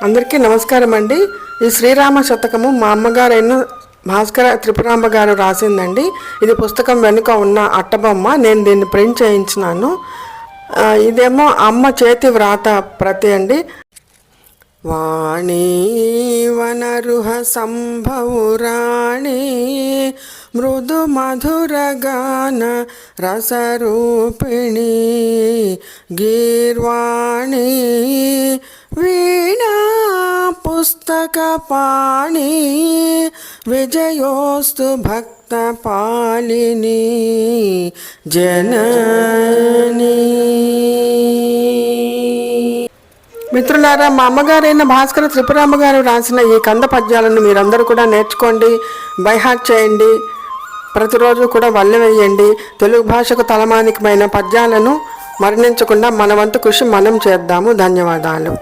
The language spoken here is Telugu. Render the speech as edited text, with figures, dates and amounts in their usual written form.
అందరికీ నమస్కారం అండి. ఈ శ్రీరామ శతకము మా అమ్మగారైన భాస్కర త్రిపురాంబ గారు రాసిందండి. ఇది పుస్తకం వెనుక ఉన్న అట్టబొమ్మ. నేను దీన్ని ప్రింట్ చేయించినాను. ఇదేమో అమ్మ చేతి వ్రాత ప్రతి అండి. వాణీ వనరుహ సంభవురాణి మృదు మధురగాన రసరూపిణి గీర్వాణి వీణా పుస్తకపాణి విజయోస్తు భక్త పాలిని జనని. మిత్రులారా, మా అమ్మగారైన భాస్కర త్రిపురాంబ గారు రాసిన ఈ కంద పద్యాలను మీరందరూ కూడా నేర్చుకోండి, బైహార్ట్ చేయండి, ప్రతిరోజు కూడా వల్లె వేయండి. తెలుగు భాషకు తలమానికమైన పద్యాలను మరణించకుండా మన వంతు కృషి మనం చేద్దాము. ధన్యవాదాలు.